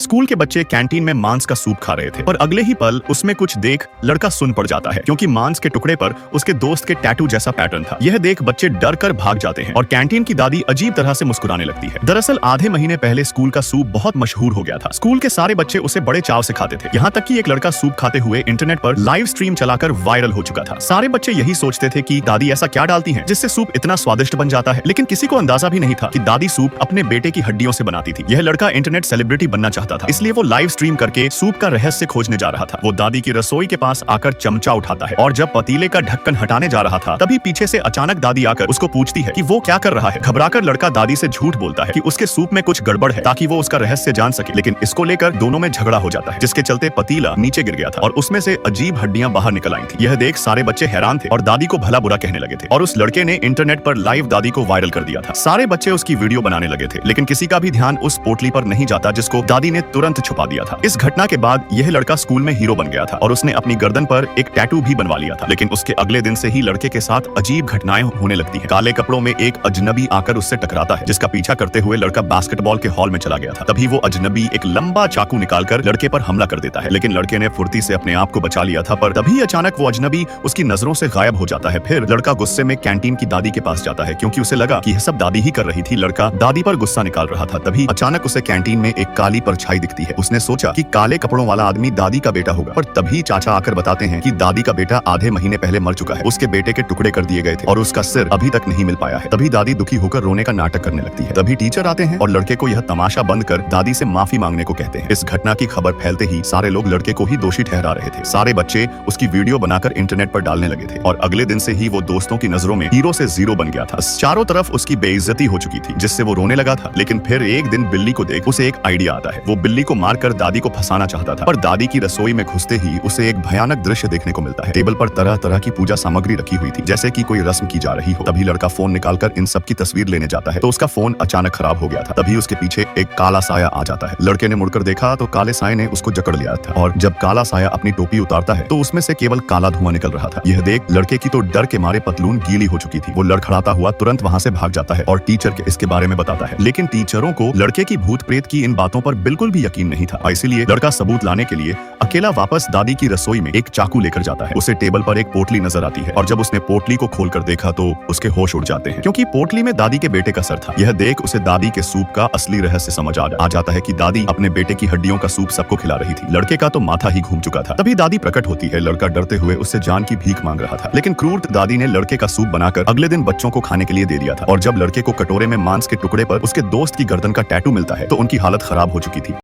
School के बच्चे canteen में मांस का सूप खा रहे थे और अगले ही पल उसमें कुछ देख लड़का सुन पड़ जाता है क्योंकि मांस के टुकड़े पर उसके दोस्त के टैटू जैसा पैटर्न था। यह देख बच्चे डर कर भाग जाते हैं और कैंटीन की दादी अजीब तरह से मुस्कुराने लगती है। दरअसल आधे महीने पहले स्कूल का सूप बहुत मशहूर हो गया था। स्कूल के सारे बच्चे उसे बड़े चाव से खाते थे, यहाँ तक कि एक लड़का सूप खाते हुए इंटरनेट पर लाइव स्ट्रीम चलाकर वायरल हो चुका था। सारे बच्चे यही सोचते थे कि दादी ऐसा क्या डालती हैं जिससे सूप इतना स्वादिष्ट बन जाता है, लेकिन किसी को अंदाजा भी नहीं था कि दादी सूप अपने बेटे की हड्डियों से बनाती थी। यह लड़का इंटरनेट सेलिब्रिटी बनना चाहता था, इसलिए वो लाइव स्ट्रीम करके सूप का रहस्य खोजने जा रहा था। वो दादी की रसोई के पास आकर चमचा उठाता है और जब पतीले का ढक्कन हटाने जा रहा था तभी पीछे से अचानक दादी आकर उसको पूछती है कि वो क्या कर रहा है। घबराकर लड़का दादी से झूठ बोलता है कि उसके सूप में कुछ गड़बड़ है ताकि वो उसका रहस्य जान सके, लेकिन इसको लेकर दोनों में झगड़ा हो जाता है जिसके चलते पतीला नीचे गिर गया था और उसमें से अजीब हड्डियां बाहर निकल आई थी। यह देख सारे बच्चे हैरान थे और दादी को भला बुरा कहने लगे थे और उस लड़के ने इंटरनेट पर लाइव दादी को वायरल कर दिया था। सारे बच्चे उसकी वीडियो बनाने लगे थे, लेकिन किसी का भी ध्यान उस पोटली पर नहीं जाता जिसको दादी ने तुरंत छुपा दिया था। इस घटना के बाद यह लड़का स्कूल में हीरो बन गया था और उसने अपनी गर्दन पर एक टैटू भी बनवा लिया था, लेकिन उसके अगले दिन से ही लड़के के साथ अजीब घटनाएं होने लगती हैं। काले कपड़ों में एक अजनबी आकर उससे टकराता है जिसका पीछा करते हुए लड़का बास्केटबॉल के हॉल में चला गया था। तभी वो अजनबी एक लंबा चाकू निकालकर लड़के पर हमला कर देता है, लेकिन लड़के ने फुर्ती से अपने आप को बचा लिया था, पर तभी अचानक वो अजनबी उसकी नजरों से गायब हो जाता है। फिर लड़का गुस्से में कैंटीन की दादी के पास जाता है क्योंकि उसे लगा कि यह सब दादी ही कर रही थी। लड़का दादी पर गुस्सा निकाल रहा था, तभी अचानक उसे कैंटीन में एक काली परछाई दिखती है। उसने सोचा कि काले कपड़ों वाला आदमी दादी का बेटा होगा, पर तभी चाचा आकर बताते हैं कि दादी का बेटा आधे महीने पहले मर चुका है। उसके बेटे के टुकड़े कर दिए गए थे और उसका सिर अभी तक नहीं मिल पाया है। तभी दादी दुखी होकर रोने का नाटक करने लगती है। तभी टीचर आते हैं और लड़के को यह तमाशा बंद कर दादी से माफी मांगने को कहते हैं। इस घटना की खबर फैलते ही सारे लोग लड़के को ही दोषी ठहरा रहे थे। सारे बच्चे उसकी वीडियो बनाकर इंटरनेट पर डालने लगे थे और अगले दिन से ही वो दोस्तों की नजरों में हीरो से जीरो बन गया था। चारों तरफ उसकी बेइज्जती हो चुकी थी जिससे वो रोने लगा था। लेकिन फिर एक दिन बिल्ली को देख उसे एक आइडिया आता है। वो बिल्ली को मारकर दादी को फंसाना चाहता था, पर दादी की रसोई में घुसते ही उसे एक भयानक दृश्य देखने को मिलता है। टेबल पर तरह तरह की पूजा सामग्री रखी हुई थी जैसे कि कोई रस्म की जा रही हो। तभी लड़का फोन निकालकर इन सब की तस्वीर लेने जाता है तो उसका फोन अचानक खराब हो गया था। तभी उसके पीछे एक काला साया आ जाता है। लड़के ने मुड़कर देखा तो काले साये ने उसको जकड़ लिया था और जब काला साया अपनी टोपी उतारता है तो उसमें से केवल काला धुआं निकल रहा था। यह देख लड़के की तो डर के मारे पतलून गीली हो चुकी थी। वो लड़खड़ाता हुआ तुरंत वहां से भाग जाता है और टीचर के इसके बारे में बताता है, लेकिन टीचरों को लड़के की भूत प्रेत की इन बातों पर बिल्कुल भी यकीन नहीं था। इसीलिए लड़का सबूत लाने के लिए अकेला वापस दादी की रसोई में एक चाकू लेकर जाता है। उसे टेबल पर एक पोटली नजर आती है और जब उसने पोटली को खोलकर देखा तो उसके होश उड़ जाते हैं क्योंकि पोटली में दादी के बेटे का सर था। यह देख उसे दादी के सूप का असली रहस्य समझ आ जाता है कि दादी अपने बेटे की हड्डियों का सूप सबको खिला रही थी। लड़के का तो माथा ही घूम चुका था। तभी दादी प्रकट होती है। लड़का डरते हुए उससे जान की भीख मांग रहा था, लेकिन क्रूर दादी ने लड़के का सूप बनाकर अगले दिन बच्चों को खाने के लिए दे दिया था और जब लड़के को कटोरे में मांस के टुकड़े पर उसके दोस्त की गर्दन का टैटू मिलता है तो उनकी हालत खराब हो चुकी थी।